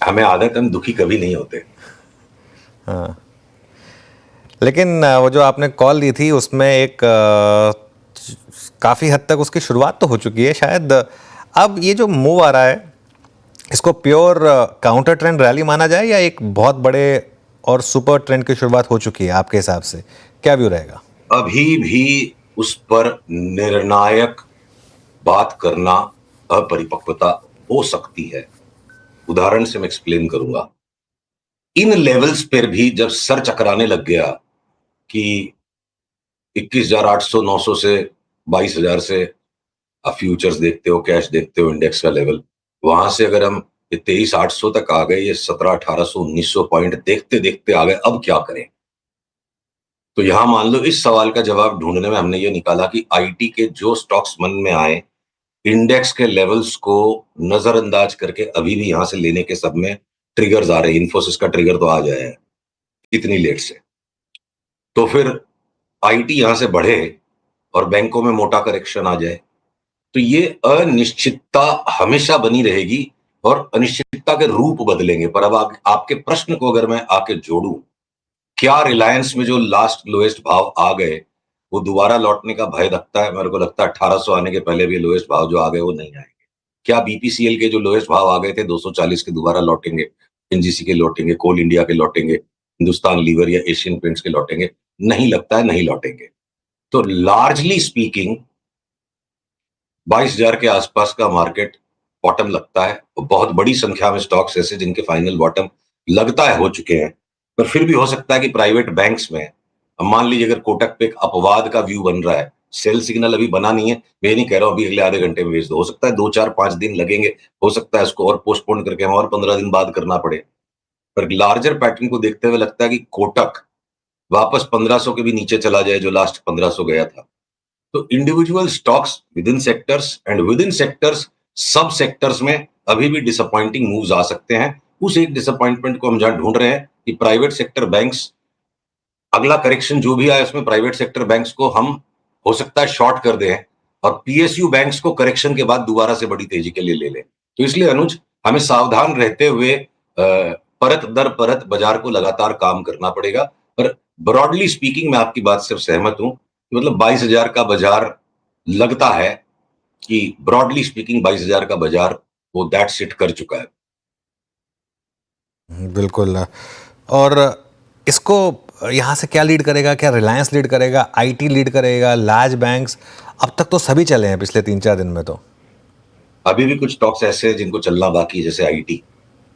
हमें आदत, हम दुखी कभी नहीं होते। हाँ, लेकिन वो जो आपने कॉल ली थी उसमें एक काफ़ी हद तक उसकी शुरुआत तो हो चुकी है शायद। अब ये जो मूव आ रहा है, इसको प्योर काउंटर ट्रेंड रैली माना जाए या एक बहुत बड़े और सुपर ट्रेंड की शुरुआत हो चुकी है आपके हिसाब से? क्या व्यू रहेगा? अभी भी उस पर निर्णायक बात करना अपरिपक्वता हो सकती है। उदाहरण से मैं एक्सप्लेन करूंगा। इन लेवल्स पर भी जब सर चकराने लग गया कि 21,800 900 से 22,000 से आप फ्यूचर्स देखते हो, कैश देखते हो, इंडेक्स का लेवल, वहां से अगर हम 23,800 तक आ गए, ये 17,1800 1900 पॉइंट देखते देखते आ गए, अब क्या करें? तो यहां मान लो इस सवाल का जवाब ढूंढने में हमने ये निकाला कि आईटी के जो स्टॉक्स मन में आए, इंडेक्स के लेवल्स को नजरअंदाज करके अभी भी यहां से लेने के सब में ट्रिगर्स आ रहे हैं। इन्फोसिस का ट्रिगर तो आ जाए है इतनी लेट से, तो फिर आईटी यहां से बढ़े और बैंकों में मोटा करेक्शन आ जाए, तो ये अनिश्चितता हमेशा बनी रहेगी और अनिश्चितता के रूप बदलेंगे। पर अब आपके प्रश्न को अगर मैं आके जोड़ूं, क्या रिलायंस में जो लास्ट लोएस्ट भाव आ गए वो दोबारा लौटने का भय लगता है? मेरे को लगता है 1800 आने के पहले भी लोएस्ट भाव जो आ गए वो नहीं आएंगे। क्या बीपीसीएल के जो लोएस्ट भाव आ गए थे 240 के दोबारा लौटेंगे? एनजीसी के लौटेंगे? कोल इंडिया के लौटेंगे? हिंदुस्तान लीवर या एशियन पेंट्स के लौटेंगे? नहीं लगता है, नहीं लौटेंगे। तो लार्जली स्पीकिंग 22,000 के आसपास का मार्केट बॉटम लगता है। बहुत बड़ी संख्या में स्टॉक्स ऐसे जिनके फाइनल बॉटम लगता है हो चुके हैं, पर फिर भी हो सकता है कि प्राइवेट बैंक्स में, अब मान लीजिए अगर कोटक पे एक अपवाद का व्यू बन रहा है, सेल सिग्नल अभी बना नहीं है, मैं नहीं कह रहा हूं अभी अगले आधे घंटे में भेज दो, हो सकता है 2 4 5 दिन लगेंगे, हो सकता है इसको और पोस्टपोन करके हम और 15 दिन बाद करना पड़े। पर लार्जर पैटर्न को देखते हुए लगता है कि कोटक वापस 1500 के भी नीचे चला जाए जो लास्ट 1500 गया था। तो individual stocks with in sectors, सब सेक्टर्स में अभी भी डिसअपॉइंटिंग मूव्स आ सकते हैं। उस एक डिसअपॉइंटमेंट को हम जहां ढूंढ रहे हैं कि प्राइवेट सेक्टर बैंक्स, अगला करेक्शन जो भी आए उसमें प्राइवेट सेक्टर बैंक्स को हम हो सकता है शॉर्ट कर दें और पीएसयू बैंक्स को करेक्शन के बाद दोबारा से बड़ी तेजी के लिए ले लें। तो इसलिए अनुज, हमें सावधान रहते हुए परत दर परत बाजार को लगातार काम करना पड़ेगा। पर ब्रॉडली स्पीकिंग मैं आपकी बात से सहमत हूं कि मतलब 22,000 का बाजार लगता है कि ब्रॉडली स्पीकिंग 22,000 का बाजार वो दैट सिट कर चुका है। बिल्कुल। और इसको यहाँ से क्या लीड करेगा? क्या रिलायंस लीड करेगा, आईटी लीड करेगा, लार्ज बैंक्स? अब तक तो सभी चले हैं पिछले 3 4 दिन में तो। अभी भी कुछ स्टॉक्स ऐसे हैं जिनको चलना बाकी है, जैसे आईटी।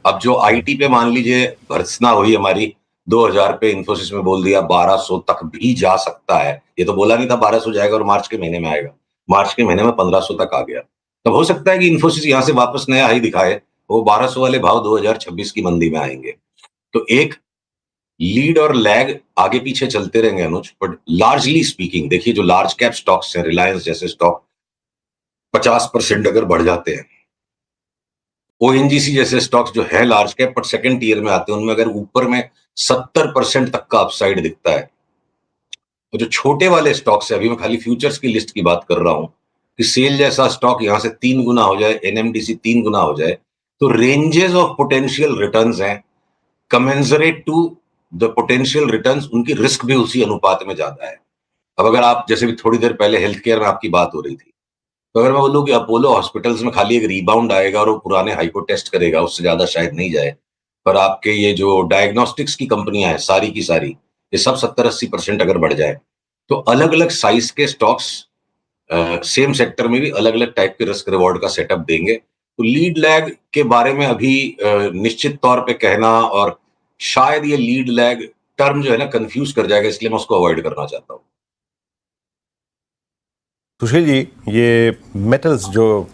अब जो आईटी पे मान लीजिए भर्त्सना हुई हमारी, 2,000 पे इन्फोसिस में बोल दिया 1,200 तक भी जा सकता है। ये तो बोला नहीं था 1,200 जाएगा और मार्च के महीने में आएगा, मार्च के महीने में 1,500 तक आ गया। तब हो सकता है कि इन्फोसिस यहां से वापस नया हाई दिखाए, वो 1,200 वाले भाव 2026 की मंदी में आएंगे। तो एक लीड और लैग आगे पीछे चलते रहेंगे अनुज, बट लार्जली स्पीकिंग देखिए जो लार्ज कैप स्टॉक्स हैं, रिलायंस जैसे स्टॉक 50% अगर बढ़ जाते हैं, ओएनजीसी जैसे स्टॉक्स जो है लार्ज कैप पर सेकंड टीयर में आते हैं, उनमें अगर ऊपर में 70% तक का अपसाइड दिखता है, तो जो छोटे वाले स्टॉक्स है, अभी मैं खाली फ्यूचर्स की लिस्ट की बात कर रहा हूं, कि सेल जैसा स्टॉक यहां से 3 गुना हो जाए, एनएमडीसी 3 गुना हो जाए, तो रेंजेस ऑफ पोटेंशियल रिटर्न्स हैं commensurate to the potential returns, उनकी रिस्क भी उसी अनुपात में ज्यादा है। अब अगर आप जैसे भी थोड़ी देर पहले हेल्थ केयर में आपकी बात हो रही थी, तो अगर मैं बोलूं कि अपोलो हॉस्पिटल्स में खाली एक रिबाउंड आएगा और वो पुराने हाई को टेस्ट करेगा, उससे ज्यादा शायद नहीं जाए। पर आपके ये जो डायग्नोस्टिक्स की कंपनियां हैं सारी की सारी, ये सब 70 80% अगर बढ़ जाए, तो अलग अलग साइज के स्टॉक्स सेम सेक्टर में भी अलग अलग टाइप के रिस्क रिवॉर्ड का सेटअप देंगे। तो लीड लैग के बारे में अभी निश्चित तौर पे कहना, और शायद ये लीड लैग टर्म जो है ना कंफ्यूज कर जाएगा, इसलिए मैं उसको अवॉइड करना चाहता हूँ। सुशील जी, ये मेटल्स जो